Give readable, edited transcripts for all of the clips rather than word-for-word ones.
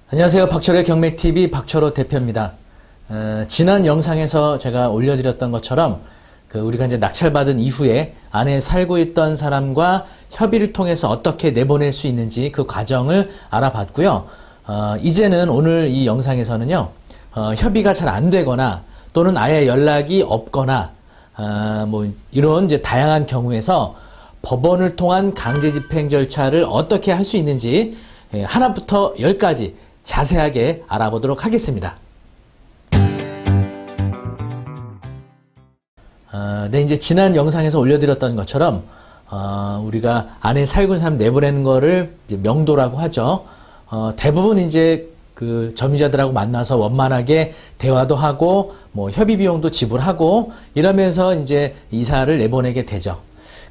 안녕하세요. 박철호의 경매TV 박철호 대표입니다. 지난 영상에서 제가 올려드렸던 것처럼 우리가 이제 낙찰받은 이후에 안에 살고 있던 사람과 협의를 통해서 어떻게 내보낼 수 있는지 그 과정을 알아봤고요. 이제는 오늘 이 영상에서는요, 협의가 잘 안 되거나 또는 아예 연락이 없거나 뭐 이런 이제 다양한 경우에서 법원을 통한 강제집행 절차를 어떻게 할 수 있는지 하나부터 10까지 자세하게 알아보도록 하겠습니다. 네, 이제 지난 영상에서 올려드렸던 것처럼 우리가 안에 살고 있는 사람 내보내는 거를 이제 명도라고 하죠. 대부분 이제 그 점유자들하고 만나서 원만하게 대화도 하고 뭐 협의 비용도 지불하고 이러면서 이제 이사를 내보내게 되죠.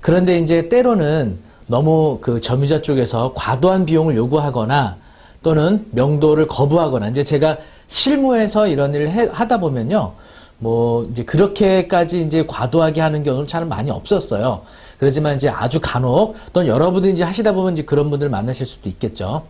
그런데 이제 때로는 너무 그 점유자 쪽에서 과도한 비용을 요구하거나 또는 명도를 거부하거나, 이제 제가 실무에서 이런 일을 하다 보면요, 뭐 이제 그렇게까지 이제 과도하게 하는 경우는 잘 많이 없었어요. 그렇지만 이제 아주 간혹 또는 여러분들이 이제 하시다 보면 이제 그런 분들 만나실 수도 있겠죠.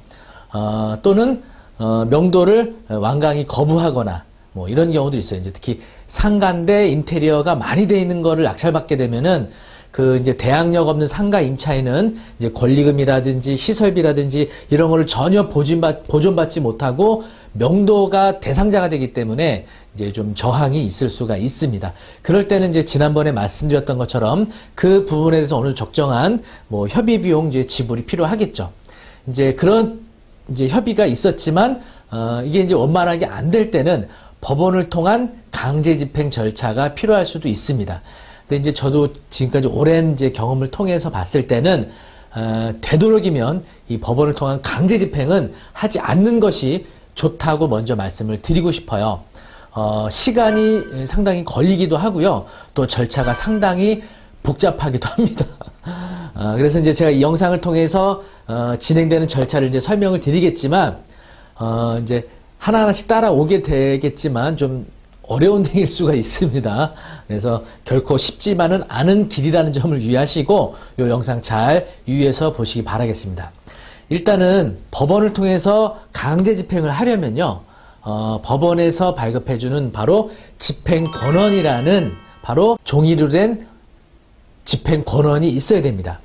또는 명도를 완강히 거부하거나 뭐 이런 경우도 있어요. 이제 특히 상가인데 인테리어가 많이 돼 있는 거를 낙찰받게 되면은 그 이제 대항력 없는 상가 임차인은 이제 권리금이라든지 시설비라든지 이런 거를 전혀 보존받지 못하고 명도가 대상자가 되기 때문에 이제 좀 저항이 있을 수가 있습니다. 그럴 때는 이제 지난번에 말씀드렸던 것처럼 그 부분에 대해서 어느 적정한 뭐 협의 비용 이제 지불이 필요하겠죠. 이제 그런 이제 협의가 있었지만 이게 이제 원만하게 안 될 때는 법원을 통한 강제 집행 절차가 필요할 수도 있습니다. 근데 이제 저도 지금까지 오랜 이제 경험을 통해서 봤을 때는 되도록이면 이 법원을 통한 강제 집행은 하지 않는 것이 좋다고 먼저 말씀을 드리고 싶어요. 시간이 상당히 걸리기도 하고요. 또 절차가 상당히 복잡하기도 합니다. 그래서 이제 제가 이 영상을 통해서 진행되는 절차를 이제 설명을 드리겠지만 이제 하나하나씩 따라오게 되겠지만 좀 어려운 행일 수가 있습니다. 그래서 결코 쉽지만은 않은 길이라는 점을 유의하시고 이 영상 잘 유의해서 보시기 바라겠습니다. 일단은 법원을 통해서 강제 집행을 하려면요, 법원에서 발급해주는 바로 집행권원이라는 바로 종이로 된 집행권원이 있어야 됩니다.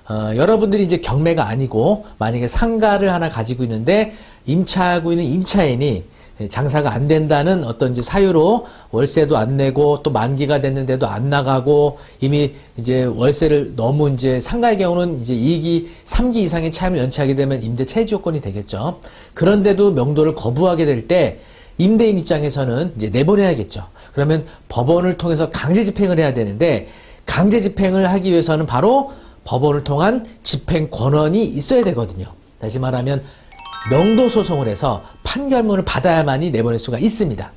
여러분들이 이제 경매가 아니고 만약에 상가를 하나 가지고 있는데 임차하고 있는 임차인이 장사가 안 된다는 어떤 이제 사유로 월세도 안 내고 또 만기가 됐는데도 안 나가고 이미 이제 월세를 너무 이제 상가의 경우는 이제 2기, 3기 이상의 차임을 연체하게 되면 임대 차지 요건이 되겠죠. 그런데도 명도를 거부하게 될 때 임대인 입장에서는 이제 내보내야겠죠. 그러면 법원을 통해서 강제 집행을 해야 되는데 강제 집행을 하기 위해서는 바로 법원을 통한 집행 권원이 있어야 되거든요. 다시 말하면 명도 소송을 해서 판결문을 받아야만이 내보낼 수가 있습니다.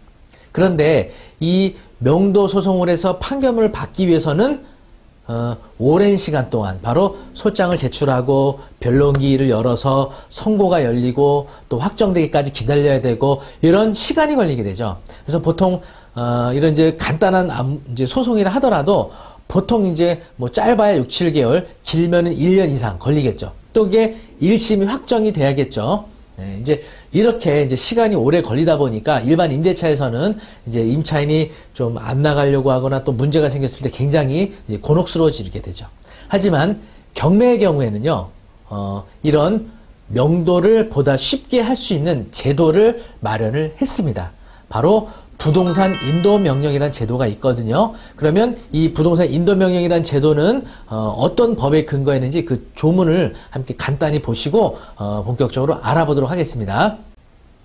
그런데 이 명도 소송을 해서 판결문을 받기 위해서는 오랜 시간 동안 바로 소장을 제출하고 변론기일을 열어서 선고가 열리고 또 확정되기까지 기다려야 되고 이런 시간이 걸리게 되죠. 그래서 보통 이런 이제 간단한 이제 소송이라 하더라도 보통 이제 뭐 짧아야 6, 7개월, 길면은 1년 이상 걸리겠죠. 또 이게 1심이 확정이 돼야겠죠. 네, 이제 이렇게 이제 시간이 오래 걸리다 보니까 일반 임대차에서는 이제 임차인이 좀 안 나가려고 하거나 또 문제가 생겼을 때 굉장히 이제 곤혹스러워지게 되죠. 하지만 경매의 경우에는요, 이런 명도를 보다 쉽게 할 수 있는 제도를 마련을 했습니다. 바로 부동산 인도명령이라는 제도가 있거든요. 그러면 이 부동산 인도명령이라는 제도는 어떤 법에 근거했는지 그 조문을 함께 간단히 보시고 본격적으로 알아보도록 하겠습니다.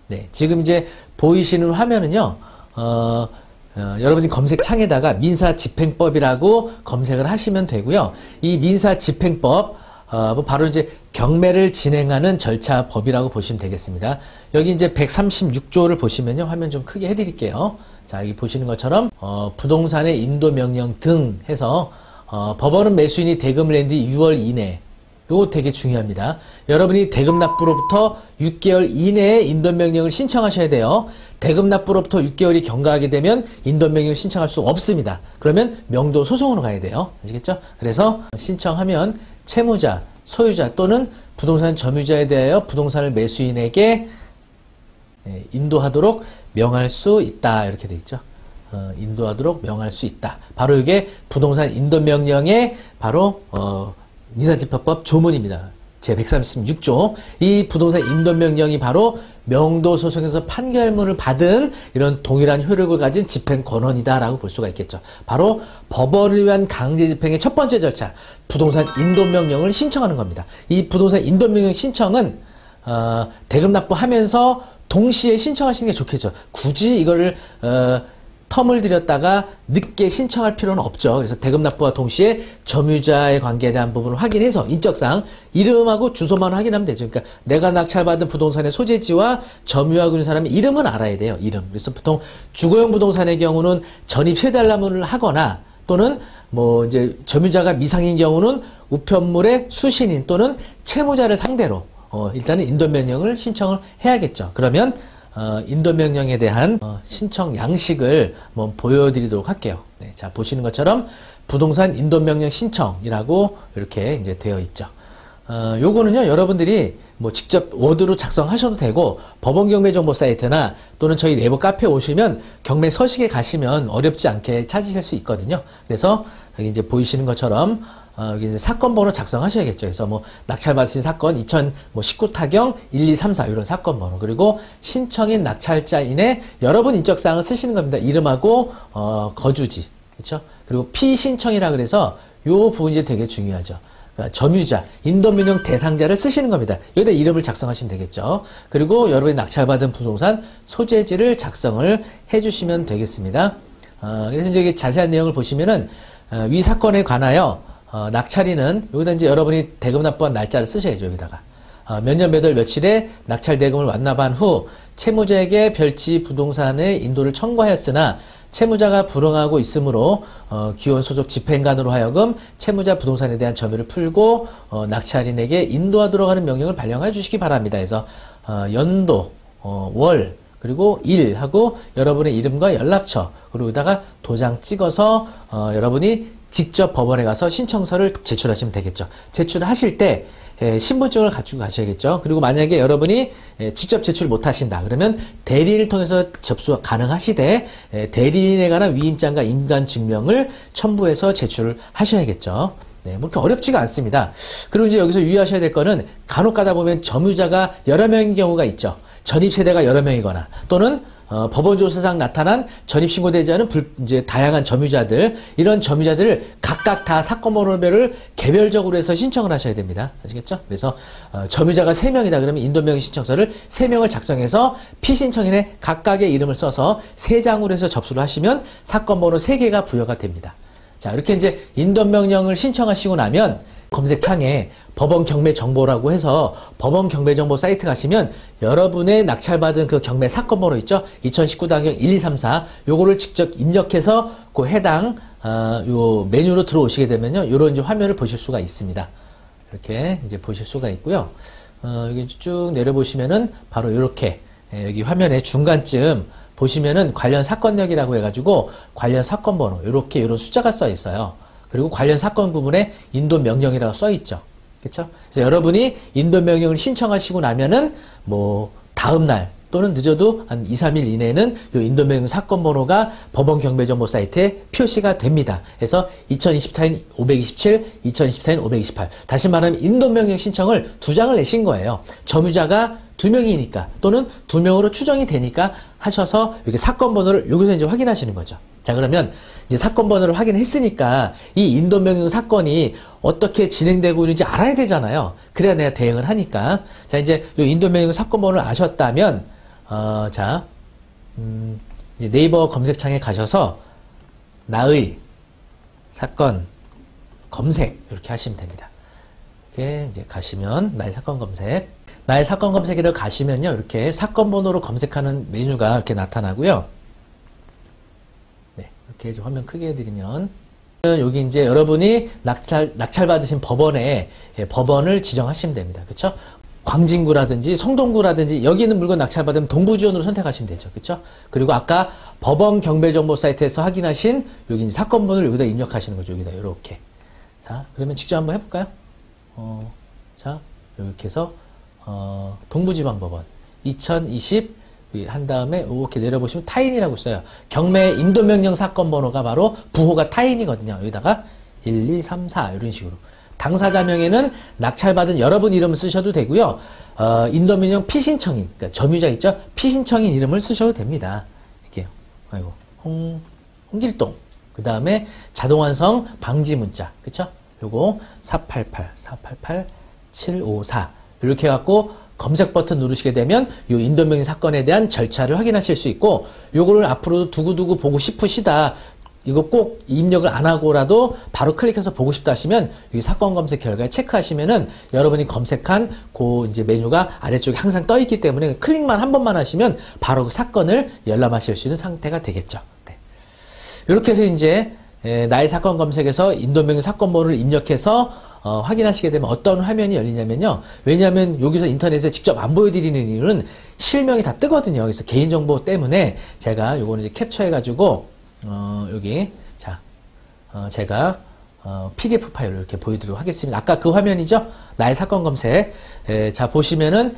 네, 지금 이제 보이시는 화면은요, 여러분이 검색창에다가 민사집행법이라고 검색을 하시면 되고요. 이 민사집행법 바로 이제 경매를 진행하는 절차법이라고 보시면 되겠습니다. 여기 이제 136조를 보시면요. 화면 좀 크게 해드릴게요. 자, 여기 보시는 것처럼, 부동산의 인도명령 등 해서, 법원은 매수인이 대금을 낸 뒤 6월 이내. 요거 되게 중요합니다. 여러분이 대금 납부로부터 6개월 이내에 인도명령을 신청하셔야 돼요. 대금 납부로부터 6개월이 경과하게 되면 인도명령을 신청할 수 없습니다. 그러면 명도 소송으로 가야 돼요. 아시겠죠? 그래서 신청하면 채무자, 소유자 또는 부동산 점유자에 대하여 부동산을 매수인에게 인도하도록 명할 수 있다. 이렇게 돼 있죠. 인도하도록 명할 수 있다. 바로 이게 부동산 인도명령의 바로 민사집행법 조문입니다. 제136조. 이 부동산 인도명령이 바로 명도소송에서 판결문을 받은 이런 동일한 효력을 가진 집행권원이다라고 볼 수가 있겠죠. 바로 법원을 위한 강제집행의 첫 번째 절차, 부동산 인도명령을 신청하는 겁니다. 이 부동산 인도명령 신청은 대금 납부하면서 동시에 신청하시는 게 좋겠죠. 굳이 이거를 텀을 들였다가 늦게 신청할 필요는 없죠. 그래서 대금 납부와 동시에 점유자의 관계에 대한 부분을 확인해서 인적사항, 이름하고 주소만 확인하면 되죠. 그러니까 내가 낙찰받은 부동산의 소재지와 점유하고 있는 사람의 이름은 알아야 돼요. 이름. 그래서 보통 주거용 부동산의 경우는 전입 세달라문을 하거나 또는 뭐 이제 점유자가 미상인 경우는 우편물의 수신인 또는 채무자를 상대로 일단은 인도명령을 신청을 해야겠죠. 그러면 인도명령에 대한 신청 양식을 한번 보여드리도록 할게요. 네, 자, 보시는 것처럼 부동산 인도명령 신청이라고 이렇게 이제 되어 있죠. 요거는요, 여러분들이 뭐 직접 워드로 작성하셔도 되고, 법원 경매 정보 사이트나 또는 저희 네이버 카페에 오시면 경매 서식에 가시면 어렵지 않게 찾으실 수 있거든요. 그래서 여기 이제 보이시는 것처럼 여기 이제 사건 번호 작성하셔야겠죠. 그래서 뭐 낙찰받으신 사건 2019 타경 1, 2, 3, 4 이런 사건 번호, 그리고 신청인 낙찰자인의 여러분 인적사항을 쓰시는 겁니다. 이름하고 거주지, 그렇죠? 그리고 피신청이라 그래서 요 부분이 이제 되게 중요하죠. 그러니까 점유자, 인도명령 대상자를 쓰시는 겁니다. 여기다 이름을 작성하시면 되겠죠. 그리고 여러분이 낙찰받은 부동산 소재지를 작성을 해주시면 되겠습니다. 그래서 이제 자세한 내용을 보시면은 위 사건에 관하여 낙찰인은 여기다 이제 여러분이 대금 납부한 날짜를 쓰셔야죠. 여기다가 몇 년 몇 월 며칠에 낙찰 대금을 완납한 후 채무자에게 별지 부동산의 인도를 청구하였으나 채무자가 불응하고 있으므로 기원 소속 집행관으로 하여금 채무자 부동산에 대한 점유를 풀고 낙찰인에게 인도하도록 하는 명령을 발령해 주시기 바랍니다. 그래서 연도, 월, 그리고 일 하고 여러분의 이름과 연락처, 그리고 여기다가 도장 찍어서 여러분이 직접 법원에 가서 신청서를 제출하시면 되겠죠. 제출하실 때 신분증을 가지고 가셔야겠죠. 그리고 만약에 여러분이 직접 제출 못하신다 그러면 대리인을 통해서 접수 가능하시되 대리인에 관한 위임장과 임관증명을 첨부해서 제출을 하셔야겠죠. 네, 뭐 그렇게 어렵지가 않습니다. 그리고 이제 여기서 유의하셔야 될 거는 간혹 가다 보면 점유자가 여러 명인 경우가 있죠. 전입 세대가 여러 명이거나 또는 법원 조사상 나타난 전입신고되지 않은 이제 다양한 점유자들, 이런 점유자들을 각각 다 사건 번호별을 개별적으로 해서 신청을 하셔야 됩니다. 아시겠죠? 그래서 점유자가 3명이다 그러면 인도명의 신청서를 3명을 작성해서 피신청인의 각각의 이름을 써서 3장으로 해서 접수를 하시면 사건 번호 3개가 부여가 됩니다. 자, 이렇게 이제 인도명령을 신청하시고 나면 검색창에 법원 경매 정보라고 해서 법원 경매 정보 사이트 가시면 여러분의 낙찰받은 그 경매 사건 번호 있죠? 2019 단경 1, 2, 3, 4 요거를 직접 입력해서 그 해당 요 메뉴로 들어오시게 되면요, 요런 이제 화면을 보실 수가 있습니다. 이렇게 이제 보실 수가 있고요. 여기 쭉 내려보시면은 바로 이렇게 여기 화면의 중간쯤 보시면은 관련 사건력이라고 해가지고 관련 사건 번호 이렇게 이런 숫자가 써 있어요. 그리고 관련 사건 부분에 인도명령이라고 써 있죠. 그렇죠? 그래서 여러분이 인도명령을 신청하시고 나면은 뭐 다음날 또는 늦어도 한 2, 3일 이내에는 이 인도명령 사건 번호가 법원 경매 정보 사이트에 표시가 됩니다. 그래서 2024년 527, 2024년 528. 다시 말하면 인도명령 신청을 2장을 내신 거예요. 점유자가 2명이니까 또는 2명으로 추정이 되니까 하셔서 이렇게 사건 번호를 여기서 이제 확인하시는 거죠. 자, 그러면 이제 사건 번호를 확인했으니까 이 인도명령 사건이 어떻게 진행되고 있는지 알아야 되잖아요. 그래야 내가 대응을 하니까. 자, 이제 이 인도명령 사건 번호를 아셨다면, 이제 네이버 검색창에 가셔서 나의 사건 검색 이렇게 하시면 됩니다. 이렇게 이제 가시면 나의 사건 검색. 나의 사건 검색이라고 가시면요, 이렇게 사건 번호로 검색하는 메뉴가 이렇게 나타나고요. 네, 이렇게 좀 화면 크게 해드리면 여기 이제 여러분이 낙찰 받으신 법원을 지정하시면 됩니다. 그렇죠? 광진구라든지 성동구라든지 여기 있는 물건 낙찰받으면 동부지원으로 선택하시면 되죠. 그렇죠? 그리고 아까 법원 경매 정보 사이트에서 확인하신 여기 이제 사건 번호를 여기다 입력하시는 거죠. 여기다 이렇게. 자, 그러면 직접 한번 해볼까요? 자, 이렇게 해서 동부지방법원 2020 한 다음에 이렇게 내려보시면 타인이라고 써요. 경매 인도명령 사건 번호가 바로 부호가 타인이거든요. 여기다가 1, 2, 3, 4 이런 식으로. 당사자명에는 낙찰받은 여러분 이름을 쓰셔도 되고요. 인도명령 피신청인, 그러니까 점유자 있죠? 피신청인 이름을 쓰셔도 됩니다. 이렇게. 아이고, 홍길동. 그 다음에 자동완성 방지 문자. 그쵸? 요거 488-754. 이렇게 해갖고 검색 버튼 누르시게 되면 요 인도명령 사건에 대한 절차를 확인하실 수 있고, 요거를 앞으로도 두고두고 보고 싶으시다. 이거 꼭 입력을 안 하고라도 바로 클릭해서 보고 싶다 하시면 여기 사건 검색 결과에 체크하시면은 여러분이 검색한 그 이제 메뉴가 아래쪽에 항상 떠 있기 때문에 클릭만 한 번만 하시면 바로 그 사건을 열람하실 수 있는 상태가 되겠죠. 네. 이렇게 해서 이제 나의 사건 검색에서 인도명령 사건 번호를 입력해서 확인하시게 되면 어떤 화면이 열리냐면요. 왜냐하면 여기서 인터넷에 직접 안 보여드리는 이유는 실명이 다 뜨거든요. 그래서 개인정보 때문에 제가 요거는 이제 캡처해가지고 여기 자 제가 PDF 파일로 이렇게 보여드리도록 하겠습니다. 아까 그 화면이죠? 나의 사건 검색. 자 보시면은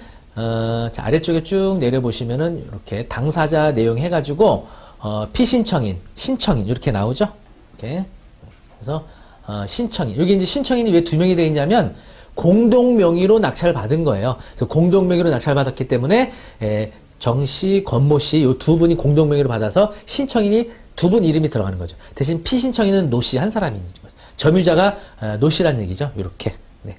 자, 아래쪽에 쭉 내려보시면은 이렇게 당사자 내용 해가지고 피신청인, 신청인 이렇게 나오죠? 이렇게 그래서 신청인. 여기 이제 신청인이 왜 두 명이 되어 있냐면 공동 명의로 낙찰을 받은 거예요. 그래서 공동 명의로 낙찰 받았기 때문에 정 씨, 권모 씨 이 두 분이 공동 명의로 받아서 신청인이 두 분 이름이 들어가는 거죠. 대신 피신청인은 노 씨 한 사람인 거죠. 점유자가 노 씨란 얘기죠. 이렇게. 네.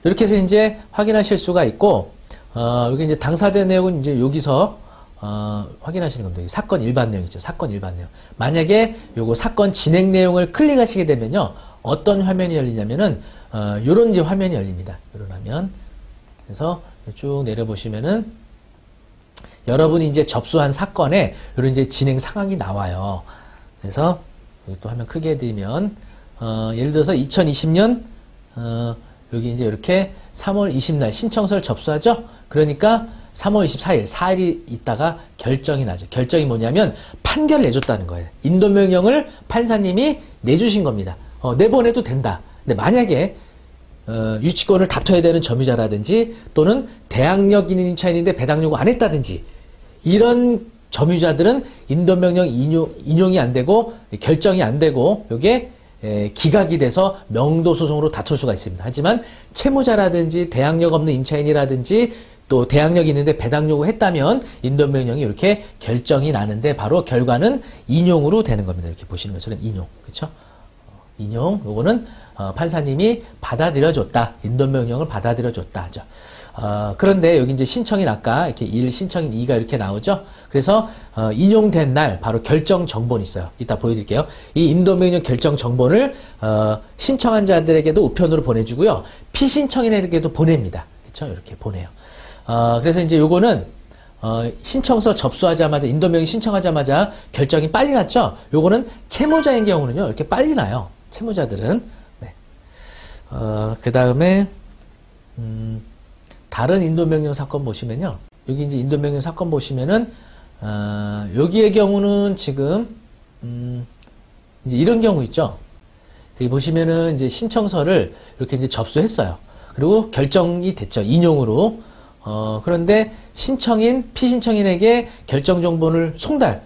이렇게 해서 이제 확인하실 수가 있고, 여기 이제 당사자 내용은 이제 여기서 확인하시는 겁니다. 사건 일반 내용이죠. 사건 일반 내용. 만약에 요거 사건 진행 내용을 클릭하시게 되면요. 어떤 화면이 열리냐면은, 요런 이제 화면이 열립니다. 요런 화면. 그래서 쭉 내려보시면은, 여러분이 이제 접수한 사건에 이런 이제 진행 상황이 나와요. 그래서 여기 또 화면 크게 해드리면 예를 들어서 2020년 여기 이제 이렇게 3월 20날 신청서를 접수하죠. 그러니까 3월 24일 4일이 있다가 결정이 나죠. 결정이 뭐냐면 판결을 내줬다는 거예요. 인도명령을 판사님이 내주신 겁니다. 내보내도 된다. 근데 만약에 유치권을 다퉈야 되는 점유자라든지 또는 대항력 있는 임차인인데 배당 요구 안 했다든지 이런 점유자들은 인도명령 인용이 안 되고 결정이 안 되고 요게 기각이 돼서 명도소송으로 다툴 수가 있습니다. 하지만 채무자라든지 대항력 없는 임차인이라든지 또 대항력 있는데 배당 요구했다면 인도명령이 이렇게 결정이 나는데 바로 결과는 인용으로 되는 겁니다. 이렇게 보시는 것처럼 인용. 그렇죠? 인용. 요거는 판사님이 받아들여줬다. 인도명령을 받아들여줬다 하죠. 그런데 여기 이제 신청인 아까 이렇게 1, 신청인 2가 이렇게 나오죠. 그래서 인용된 날 바로 결정 정본이 있어요. 이따 보여드릴게요. 이 인도명령 결정 정본을 신청한 자들에게도 우편으로 보내주고요. 피신청인에게도 보냅니다. 그렇죠? 이렇게 보내요. 그래서 이제 요거는 신청서 접수하자마자 인도명령 신청하자마자 결정이 빨리 났죠. 요거는 채무자인 경우는요. 이렇게 빨리 나요. 채무자들은. 네. 그 다음에 다른 인도명령 사건 보시면요. 여기 이제 인도명령 사건 보시면은, 여기의 경우는 지금, 이제 이런 경우 있죠. 여기 보시면은 이제 신청서를 이렇게 이제 접수했어요. 그리고 결정이 됐죠. 인용으로. 그런데 신청인, 피신청인에게 결정 정보를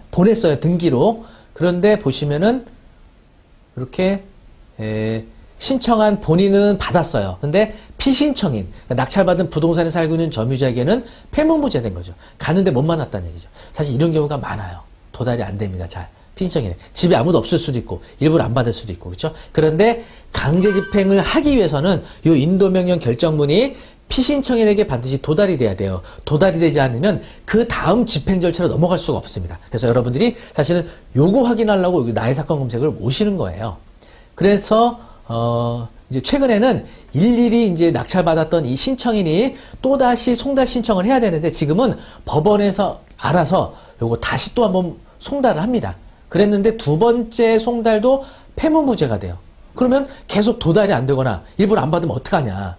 보냈어요. 등기로. 그런데 보시면은, 이렇게, 신청한 본인은 받았어요. 근데 피신청인, 그러니까 낙찰받은 부동산에 살고 있는 점유자에게는 폐문부재된 거죠. 가는데 못 만났다는 얘기죠. 사실 이런 경우가 많아요. 도달이 안 됩니다. 잘. 피신청인에. 집에 아무도 없을 수도 있고, 일부러 안 받을 수도 있고, 그렇죠? 그런데 강제 집행을 하기 위해서는 이 인도명령 결정문이 피신청인에게 반드시 도달이 돼야 돼요. 도달이 되지 않으면 그 다음 집행 절차로 넘어갈 수가 없습니다. 그래서 여러분들이 사실은 요거 확인하려고 여기 나의 사건 검색을 오시는 거예요. 그래서 이제 최근에는 일일이 이제 낙찰받았던 이 신청인이 또다시 송달 신청을 해야 되는데 지금은 법원에서 알아서 요거 다시 또 한번 송달을 합니다. 그랬는데 두 번째 송달도 폐문부재가 돼요. 그러면 계속 도달이 안 되거나 일부러 안 받으면 어떡하냐.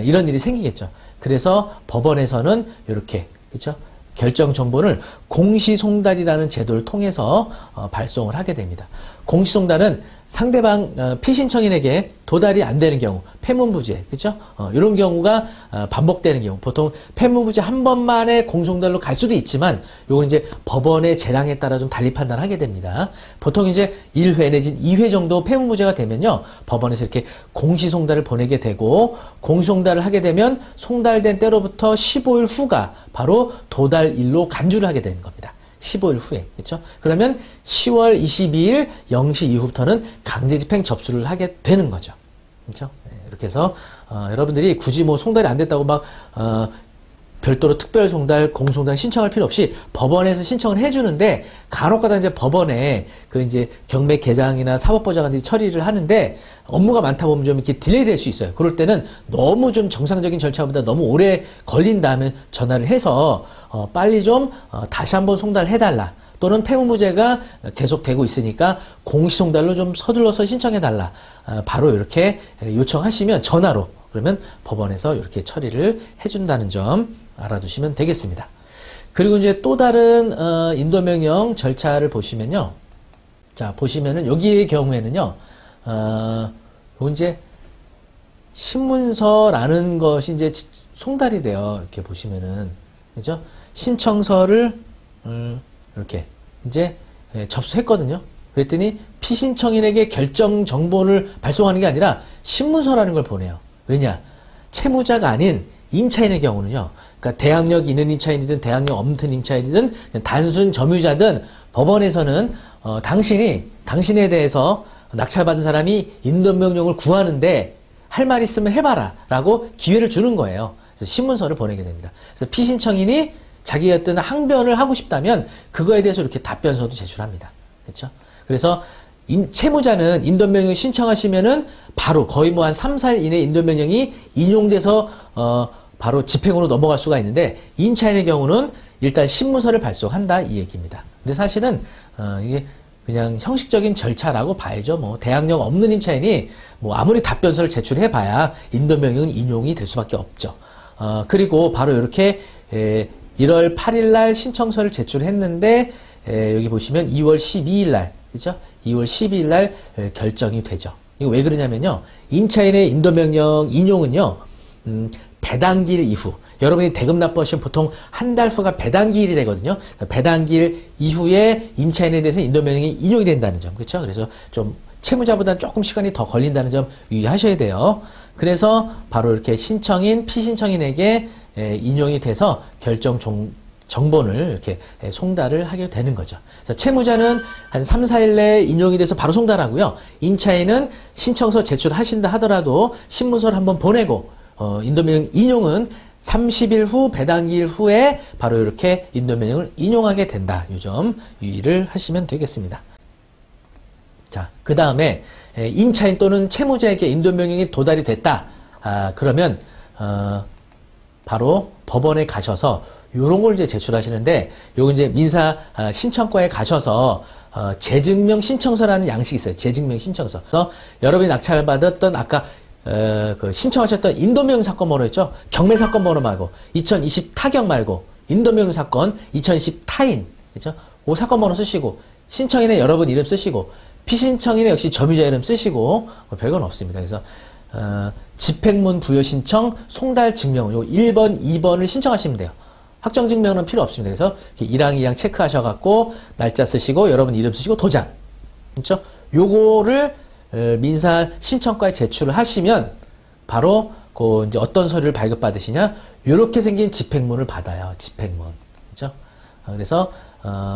이런 일이 생기겠죠. 그래서 법원에서는 이렇게, 그렇죠? 결정 정보를 공시송달이라는 제도를 통해서 발송을 하게 됩니다. 공시송달은 상대방 피신청인에게 도달이 안 되는 경우, 폐문부재, 그죠? 이런 경우가 반복되는 경우, 보통 폐문부재 한 번만에 공송달로 갈 수도 있지만, 요건 이제 법원의 재량에 따라 좀 달리 판단하게 됩니다. 보통 이제 1회 내지 2회 정도 폐문부재가 되면요, 법원에서 이렇게 공시송달을 보내게 되고, 공시송달을 하게 되면 송달된 때로부터 15일 후가 바로 도달일로 간주를 하게 되는 겁니다. 15일 후에, 그렇죠? 그러면 10월 22일 0시 이후부터는 강제집행 접수를 하게 되는 거죠. 그렇죠? 네, 이렇게 해서 여러분들이 굳이 뭐 송달이 안 됐다고 막 별도로 특별 송달, 공송달 신청할 필요 없이 법원에서 신청을 해주는데, 간혹가다 이제 법원에 그 이제 경매 개장이나 사법보좌관들이 처리를 하는데 업무가 많다 보면 좀 이렇게 딜레이 될 수 있어요. 그럴 때는 너무 좀 정상적인 절차보다 너무 오래 걸린다 하면 전화를 해서 빨리 좀 다시 한번 송달해달라. 또는 폐문부재가 계속되고 있으니까 공시송달로 좀 서둘러서 신청해달라. 바로 이렇게 요청하시면 전화로, 그러면 법원에서 이렇게 처리를 해준다는 점 알아두시면 되겠습니다. 그리고 이제 또 다른 인도명령 절차를 보시면요. 자, 보시면은 여기의 경우에는요. 이제 신문서라는 것이 이제 송달이 돼요. 이렇게 보시면은, 그죠? 신청서를 이렇게 이제 접수했거든요. 그랬더니 피신청인에게 결정 정보를 발송하는 게 아니라 신문서라는 걸 보내요. 왜냐? 채무자가 아닌 임차인의 경우는요. 그러니까 대항력 있는 임차인이든 대항력 없는 임차인이든 단순 점유자든 법원에서는 당신에 대해서 낙찰받은 사람이 인도명령을 구하는데 할 말 있으면 해봐라 라고 기회를 주는 거예요. 그래서 신문서를 보내게 됩니다. 그래서 피신청인이 자기가 어떤 항변을 하고 싶다면 그거에 대해서 이렇게 답변서도 제출합니다. 그렇죠? 그래서 채무자는 인도명령 신청하시면은 바로 거의 뭐 한 3, 4일 이내 인도명령이 인용돼서 바로 집행으로 넘어갈 수가 있는데, 임차인의 경우는 일단 신문서를 발송한다 이 얘기입니다. 근데 사실은 이게 그냥 형식적인 절차라고 봐야죠. 뭐 대항력 없는 임차인이 뭐 아무리 답변서를 제출해 봐야 인도명령은 인용이 될 수밖에 없죠. 그리고 바로 이렇게 1월 8일 날 신청서를 제출했는데 여기 보시면 2월 12일 날, 그죠? 2월 12일 날 결정이 되죠. 이거 왜 그러냐면요. 임차인의 인도명령 인용은요. 배당기일 이후, 여러분이 대금 납부하시면 보통 한 달 후가 배당기일이 되거든요. 배당기일 이후에 임차인에 대해서 인도명령이 인용이 된다는 점, 그렇죠? 그래서 좀 채무자보다는 조금 시간이 더 걸린다는 점 유의하셔야 돼요. 그래서 바로 이렇게 신청인, 피신청인에게 인용이 돼서 결정 정본을 이렇게 송달을 하게 되는 거죠. 그래서 채무자는 한 3, 4일 내에 인용이 돼서 바로 송달하고요. 임차인은 신청서 제출하신다 하더라도 신문서를 한번 보내고 인도명령 인용은 30일 후 배당기일 후에 바로 이렇게 인도명령을 인용하게 된다. 이 점 유의를 하시면 되겠습니다. 자, 그 다음에 임차인 또는 채무자에게 인도명령이 도달이 됐다. 그러면 바로 법원에 가셔서 요런 걸 이제 제출하시는데, 요거 이제 민사 신청과에 가셔서 재증명 신청서라는 양식이 있어요. 재증명 신청서. 그래서 여러분이 낙찰받았던 아까 그 신청하셨던 인도명령 사건 번호 있죠? 경매 사건 번호 말고 2020 타격 말고 인도명령 사건 2020 타인, 그렇죠? 그 사건 번호 쓰시고 신청인의 여러분 이름 쓰시고 피신청인의 역시 점유자 이름 쓰시고 별건 없습니다. 그래서 집행문 부여 신청 송달 증명은 요 1번, 2번을 신청하시면 돼요. 확정 증명은 필요 없습니다. 그래서 1항, 2항 체크하셔갖고 날짜 쓰시고 여러분 이름 쓰시고 도장, 그렇죠? 요거를 민사 신청과에 제출을 하시면 바로 그 이제 어떤 서류를 발급받으시냐, 요렇게 생긴 집행문을 받아요. 집행문, 그렇죠? 그래서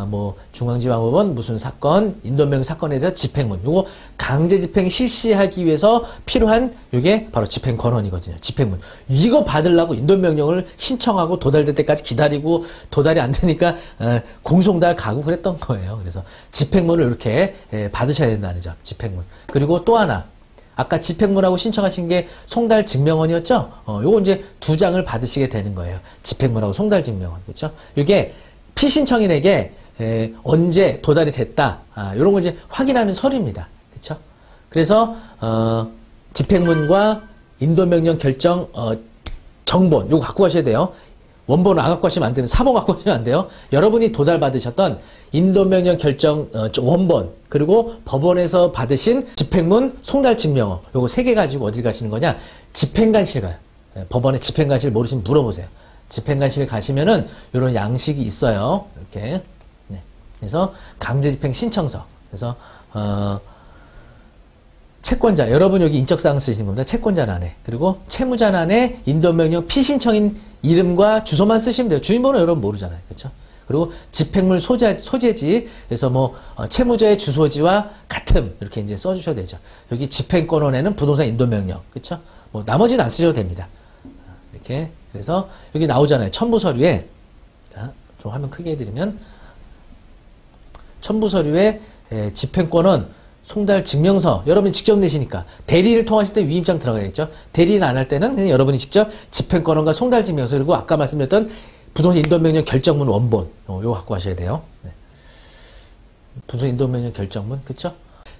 뭐 중앙지방법원 무슨 사건, 인도명령 사건에 대해서 집행문, 요거 강제 집행 실시하기 위해서 필요한 요게 바로 집행 권한이거든요. 집행문. 이거 받으려고 인도명령을 신청하고 도달될 때까지 기다리고 도달이 안 되니까 공송달 가고 그랬던 거예요. 그래서 집행문을 이렇게 받으셔야 된다는 점. 집행문. 그리고 또 하나, 아까 집행문하고 신청하신 게 송달 증명원이었죠? 요거 이제 2장을 받으시게 되는 거예요. 집행문하고 송달 증명원. 그렇죠? 이게 피신청인에게 언제 도달이 됐다, 이런 걸 이제 확인하는 서류입니다. 그렇죠? 그래서 집행문과 인도명령 결정 정본 요거 갖고 가셔야 돼요. 원본을 안 갖고 가시면 안 되는, 사본 갖고 가시면 안 돼요. 여러분이 도달받으셨던 인도명령 결정 원본, 그리고 법원에서 받으신 집행문 송달증명서, 요거 3개 가지고 어딜 가시는 거냐? 집행관실 가요. 법원에 집행관실 모르시면 물어보세요. 집행관실 가시면은 요런 양식이 있어요. 이렇게. 네. 그래서 강제집행 신청서. 그래서 채권자, 여러분 여기 인적사항 쓰시는 겁니다. 채권자란에. 그리고 채무자란에 인도명령 피신청인 이름과 주소만 쓰시면 돼요. 주인번호 여러분 모르잖아요. 그렇죠? 그리고 집행물 소재지, 그래서 뭐 채무자의 주소지와 같음 이렇게 이제 써주셔야 되죠. 여기 집행권원에는 부동산 인도명령, 그렇죠? 뭐 나머지는 안 쓰셔도 됩니다. 이렇게. 그래서 여기 나오잖아요. 첨부 서류에, 자, 좀 화면 크게 해드리면, 첨부 서류에 집행권원 송달 증명서, 여러분이 직접 내시니까 대리를 통하실 때 위임장 들어가겠죠. 대리는 안 할 때는 그냥 여러분이 직접 집행권원과 송달 증명서, 그리고 아까 말씀드렸던 부동산 인도명령 결정문 원본, 요거 갖고 가셔야 돼요. 네. 부동산 인도명령 결정문, 그쵸?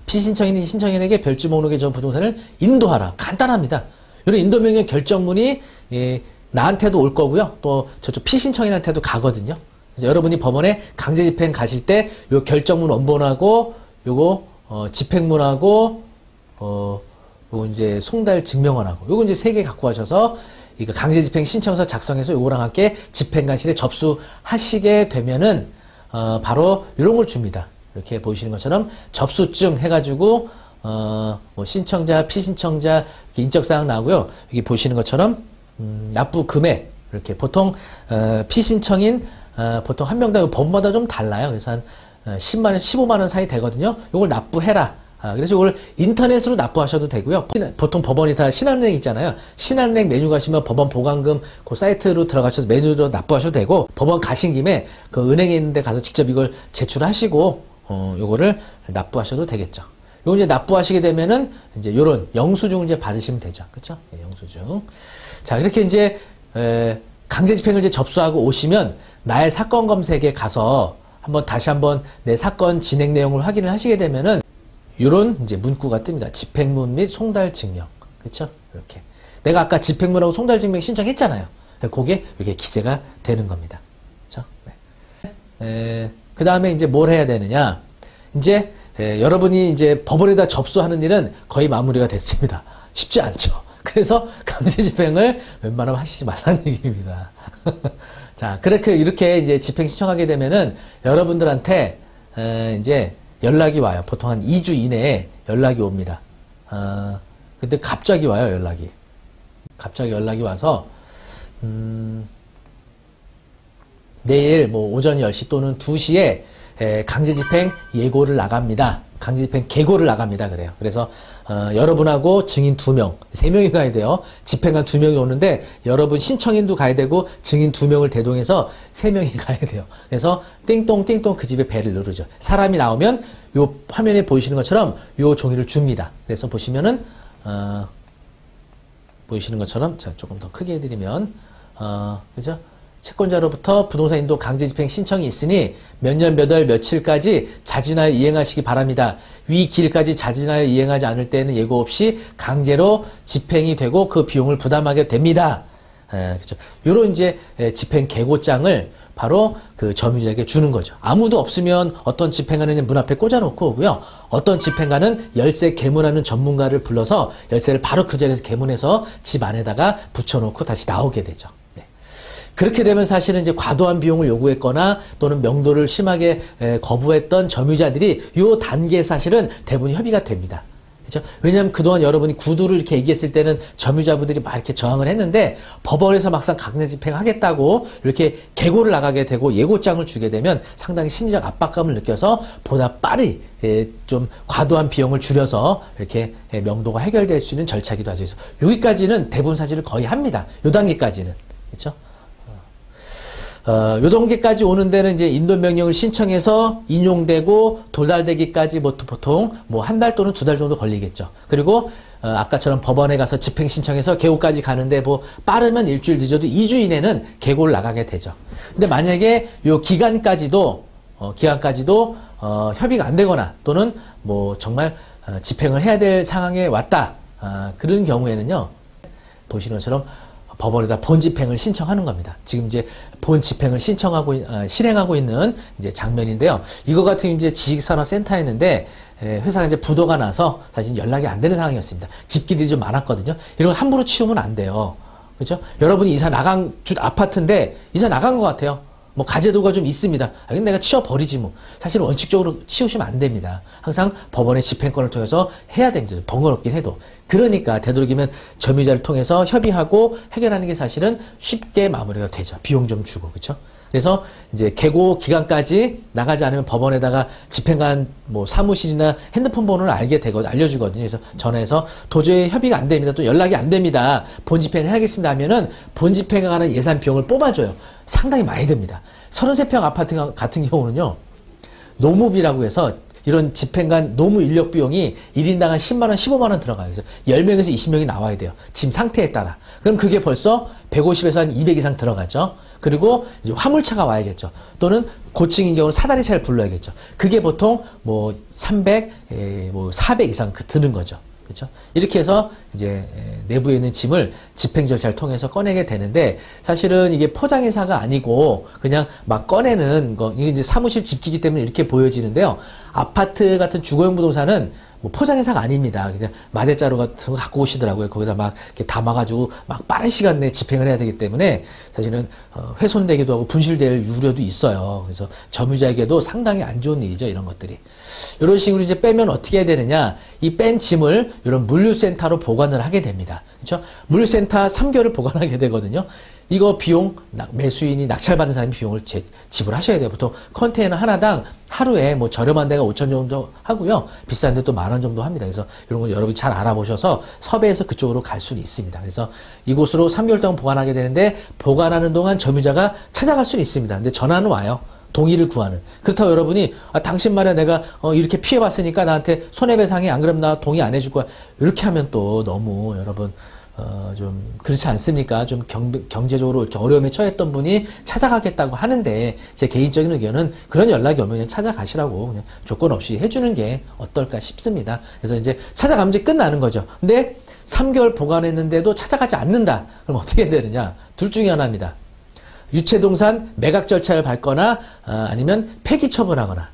피신청인이 신청인에게 별지 목록의 전 부동산을 인도하라. 간단합니다. 이런 인도명령 결정문이 나한테도 올 거고요. 또 저쪽 피신청인한테도 가거든요. 그래서 여러분이 법원에 강제집행 가실 때 요 결정문 원본하고 요거 집행문하고 요거 이제 송달 증명원하고 요거 이제 3개 갖고 가셔서 이거 강제집행 신청서 작성해서 요거랑 함께 집행관실에 접수하시게 되면은 바로 요런 걸 줍니다. 이렇게 보이시는 것처럼 접수증 해가지고 뭐 신청자, 피신청자 인적사항 나오고요. 여기 보시는 것처럼 납부 금액 이렇게 보통 피신청인 보통 한 명당 법마다 좀 달라요. 그래서 한 10만 원, 15만 원 사이 되거든요. 요걸 납부해라. 그래서 이걸 인터넷으로 납부하셔도 되고요. 보통 법원이 다 신한은행 있잖아요. 신한은행 메뉴 가시면 법원 보관금 그 사이트로 들어가셔서 메뉴로 납부하셔도 되고, 법원 가신 김에 그 은행에 있는데 가서 직접 이걸 제출하시고 요거를 납부하셔도 되겠죠. 요거 이제 납부하시게 되면은 이제 요런 영수증을 이제 받으시면 되죠. 그렇죠? 네, 영수증. 자, 이렇게 이제 강제 집행을 이제 접수하고 오시면 나의 사건 검색에 가서 다시 한번 내 사건 진행 내용을 확인을 하시게 되면은 요런 이제 문구가 뜹니다. 집행문 및 송달 증명. 그렇죠? 이렇게. 내가 아까 집행문하고 송달 증명 신청했잖아요. 그게 이렇게 기재가 되는 겁니다. 그렇죠? 네. 그 다음에 이제 뭘 해야 되느냐? 이제 여러분이 이제 법원에다 접수하는 일은 거의 마무리가 됐습니다. 쉽지 않죠. 그래서 강제 집행을 웬만하면 하시지 말라는 얘기입니다. 자, 이렇게 이제 집행 신청하게 되면은 여러분들한테 이제 연락이 와요. 보통 한 2주 이내에 연락이 옵니다. 근데 갑자기 와요, 연락이. 갑자기 연락이 와서, 내일 뭐 오전 10시 또는 2시에 강제집행 예고를 나갑니다. 강제집행 계고를 나갑니다. 그래요. 그래서 여러분하고 증인 2명, 3명이 가야 돼요. 집행관 2명이 오는데 여러분 신청인도 가야 되고 증인 2명을 대동해서 3명이 가야 돼요. 그래서 띵똥띵똥 그 집에 벨을 누르죠. 사람이 나오면 요 화면에 보이시는 것처럼 요 종이를 줍니다. 그래서 보시면은 보이시는 것처럼, 자, 조금 더 크게 해드리면 그죠? 채권자로부터 부동산 인도 강제집행 신청이 있으니 몇 년 몇 월 며칠까지 자진하여 이행하시기 바랍니다. 위 기일까지 자진하여 이행하지 않을 때에는 예고 없이 강제로 집행이 되고 그 비용을 부담하게 됩니다. 그렇죠. 요런 이제 집행 계고장을 바로 그 점유자에게 주는 거죠. 아무도 없으면 어떤 집행관은 문 앞에 꽂아놓고 오고요. 어떤 집행관은 열쇠 개문하는 전문가를 불러서 열쇠를 바로 그 자리에서 개문해서 집 안에다가 붙여놓고 다시 나오게 되죠. 그렇게 되면 사실은 이제 과도한 비용을 요구했거나 또는 명도를 심하게 거부했던 점유자들이 요 단계에 사실은 대부분 협의가 됩니다. 그렇죠? 왜냐하면 그동안 여러분이 구두를 이렇게 얘기했을 때는 점유자분들이 막 이렇게 저항을 했는데 법원에서 막상 강제 집행하겠다고 이렇게 계고를 나가게 되고 예고장을 주게 되면 상당히 심리적 압박감을 느껴서 보다 빨리 좀 과도한 비용을 줄여서 이렇게 명도가 해결될 수 있는 절차이기도 하죠. 그래서 여기까지는 대부분 사실을 거의 합니다. 요 단계까지는. 그렇죠? 요 단계까지 오는 데는 이제 인도명령을 신청해서 인용되고 도달되기까지 보통 뭐 한 달 또는 2달 정도 걸리겠죠. 그리고 아까처럼 법원에 가서 집행 신청해서 계고까지 가는데 뭐 빠르면 일주일 늦어도 2주 이내는 계고를 나가게 되죠. 근데 만약에 요 기간까지도 협의가 안 되거나 또는 뭐 정말 집행을 해야 될 상황에 왔다. 그런 경우에는요. 보시는 것처럼 법원에다 본집행을 신청하는 겁니다. 지금 이제 본집행을 실행하고 있는 이제 장면인데요. 이거 같은 이제 지식산업센터였는데 회사가 이제 부도가 나서 사실 연락이 안 되는 상황이었습니다. 집기들이 좀 많았거든요. 이런 거 함부로 치우면 안 돼요. 그렇죠? 여러분이 이사 나간 주 아파트인데 이사 나간 것 같아요. 뭐 가재도가 좀 있습니다. 근데 내가 치워버리지 뭐. 사실 원칙적으로 치우시면 안 됩니다. 항상 법원의 집행권을 통해서 해야 됩니다. 번거롭긴 해도. 그러니까 되도록이면 점유자를 통해서 협의하고 해결하는 게 사실은 쉽게 마무리가 되죠. 비용 좀 주고, 그렇죠? 그래서 이제 개고 기간까지 나가지 않으면 법원에다가 집행관 뭐 사무실이나 핸드폰 번호를 알려주거든요. 그래서 전화해서 도저히 협의가 안 됩니다. 또 연락이 안 됩니다. 본집행 해야겠습니다 하면은 본집행에 관한 예산 비용을 뽑아줘요. 상당히 많이 듭니다. 33평 아파트 같은 경우는요. 노무비라고 해서 이런 집행관 노무 인력 비용이 1인당 한 10만 원, 15만 원 들어가요. 그래서 10명에서 20명이 나와야 돼요. 지금 상태에 따라. 그럼 그게 벌써 150에서 한 200 이상 들어가죠. 그리고 이제 화물차가 와야겠죠. 또는 고층인 경우는 사다리차를 불러야겠죠. 그게 보통 뭐 300, 뭐 400 이상 드는 거죠. 그렇죠? 이렇게 해서 이제 내부에 있는 짐을 집행 절차를 통해서 꺼내게 되는데 사실은 이게 포장이사가 아니고 그냥 막 꺼내는 거, 이게 이제 사무실 집기기 때문에 이렇게 보여지는데요. 아파트 같은 주거용 부동산은 뭐 포장이사가 아닙니다. 그냥 마대자루 같은 거 갖고 오시더라고요. 거기다 막 이렇게 담아가지고 막 빠른 시간 내에 집행을 해야 되기 때문에 사실은 훼손되기도 하고 분실될 우려도 있어요. 그래서 점유자에게도 상당히 안 좋은 일이죠. 이런 것들이. 이런 식으로 이제 빼면 어떻게 해야 되느냐. 이 뺀 짐을 이런 물류센터로 보관을 하게 됩니다. 그렇죠? 물류센터 3개월을 보관하게 되거든요. 이거 비용, 매수인이 낙찰받은 사람이 비용을 지불하셔야 돼요. 보통 컨테이너 하나당 하루에 뭐 저렴한 데가 5천 정도 하고요. 비싼 데 또 10,000원 정도 합니다. 그래서 이런 거 여러분이 잘 알아보셔서 섭외해서 그쪽으로 갈 수는 있습니다. 그래서 이곳으로 3개월 동안 보관하게 되는데 보관하는 동안 점유자가 찾아갈 수는 있습니다. 근데 전화는 와요. 동의를 구하는. 그렇다고 여러분이 당신 말에 내가 이렇게 피해봤으니까 나한테 손해배상이 안 그러면 나 동의 안 해줄 거야. 이렇게 하면 또 너무 여러분 좀 그렇지 않습니까? 좀 경제적으로 이렇게 어려움에 처했던 분이 찾아가겠다고 하는데 제 개인적인 의견은 그런 연락이 오면 그냥 찾아가시라고 그냥 조건 없이 해주는 게 어떨까 싶습니다. 그래서 이제 찾아가면 이제 끝나는 거죠. 근데 3개월 보관했는데도 찾아가지 않는다. 그럼 어떻게 해야 되느냐? 둘 중에 하나입니다. 유체동산 매각 절차를 밟거나 아니면 폐기 처분하거나.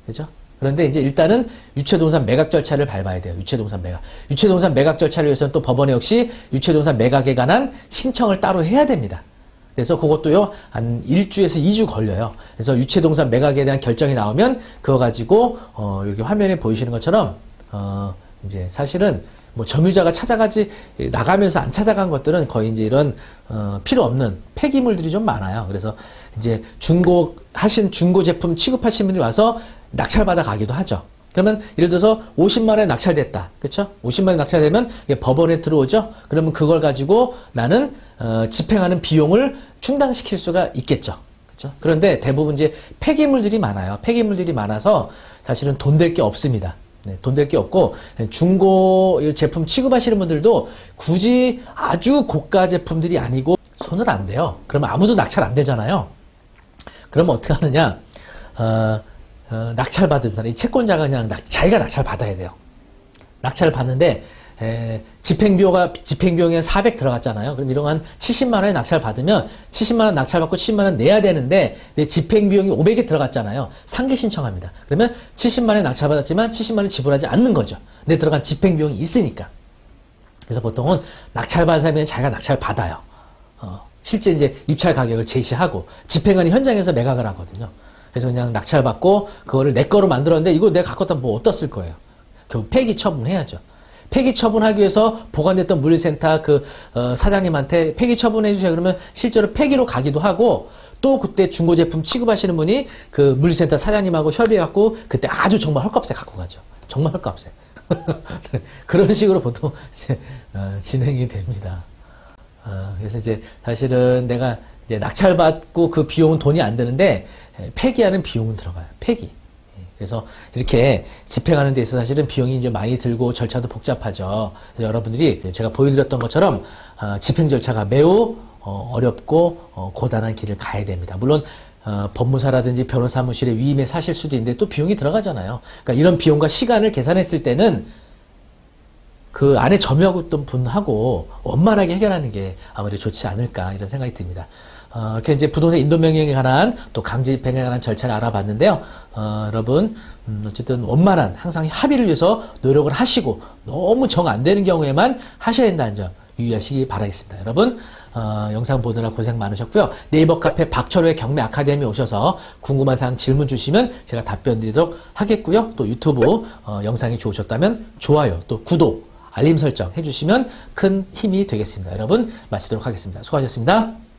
그죠? 그런데 이제 일단은 유체동산 매각 절차를 밟아야 돼요. 유체동산 매각. 유체동산 매각 절차를 위해서는 또 법원에 역시 유체동산 매각에 관한 신청을 따로 해야 됩니다. 그래서 그것도요, 한 1주에서 2주 걸려요. 그래서 유체동산 매각에 대한 결정이 나오면 그거 가지고, 여기 화면에 보이시는 것처럼, 이제 사실은 뭐 점유자가 나가면서 안 찾아간 것들은 거의 이제 이런, 필요 없는 폐기물들이 좀 많아요. 그래서 이제 중고 제품 취급하신 분들이 와서 낙찰받아 가기도 하죠. 그러면 예를 들어서 50만 원에 낙찰됐다. 그렇죠? 50만 원에 낙찰되면 이게 법원에 들어오죠. 그러면 그걸 가지고 나는 집행하는 비용을 충당시킬 수가 있겠죠. 그렇죠? 그런데 대부분 이제 폐기물들이 많아요. 폐기물들이 많아서 사실은 돈 될 게 없습니다. 네, 돈 될 게 없고 중고 제품 취급하시는 분들도 굳이 아주 고가 제품들이 아니고 손을 안 대요. 그러면 아무도 낙찰 안 되잖아요. 그러면 어떻게 하느냐? 낙찰 받은 사람, 이 채권자가 그냥 자기가 낙찰 받아야 돼요. 낙찰을 받는데 집행비용에 400 들어갔잖아요. 그럼 이런 한 70만 원에 낙찰 받으면 70만 원 낙찰 받고 70만 원 내야 되는데 내 집행비용이 500에 들어갔잖아요. 상계 신청합니다. 그러면 70만 원에 낙찰 받았지만 70만 원 지불하지 않는 거죠. 내 들어간 집행비용이 있으니까. 그래서 보통은 낙찰 받은 사람이 자기가 낙찰 받아요. 실제 이제 입찰 가격을 제시하고 집행관이 현장에서 매각을 하거든요. 그래서 그냥 낙찰 받고 그거를 내 거로 만들었는데 이거 내가 갖고 왔다 뭐 어디다 쓸 거예요? 결국 폐기 처분해야죠. 폐기 처분하기 위해서 보관됐던 물류센터 사장님한테 폐기 처분해 주세요. 그러면 실제로 폐기로 가기도 하고 또 그때 중고제품 취급하시는 분이 그 물류센터 사장님하고 협의해갖고 그때 아주 정말 헐값에 갖고 가죠. 정말 헐값에. 그런 식으로 보통 이제 진행이 됩니다. 그래서 이제 사실은 내가 이제 낙찰받고 그 비용은 돈이 안 드는데 폐기하는 비용은 들어가요. 폐기. 그래서 이렇게 집행하는 데 있어서 사실은 비용이 이제 많이 들고 절차도 복잡하죠. 그래서 여러분들이 제가 보여드렸던 것처럼 집행 절차가 매우 어렵고 고단한 길을 가야 됩니다. 물론 법무사라든지 변호사무실에 위임해 사실 수도 있는데 또 비용이 들어가잖아요. 그러니까 이런 비용과 시간을 계산했을 때는 그 안에 점유하고 있던 분하고 원만하게 해결하는 게 아무래도 좋지 않을까 이런 생각이 듭니다. 이렇게 이제 부동산 인도명령에 관한 또 강제 집행에 관한 절차를 알아봤는데요. 여러분 어쨌든 원만한 항상 합의를 위해서 노력을 하시고 너무 정 안 되는 경우에만 하셔야 된다는 점 유의하시기 바라겠습니다. 여러분 영상 보느라 고생 많으셨고요. 네이버 카페 박철호의 경매 아카데미 오셔서 궁금한 사항 질문 주시면 제가 답변 드리도록 하겠고요. 또 유튜브 영상이 좋으셨다면 좋아요, 또 구독, 알림 설정 해주시면 큰 힘이 되겠습니다. 여러분 마치도록 하겠습니다. 수고하셨습니다.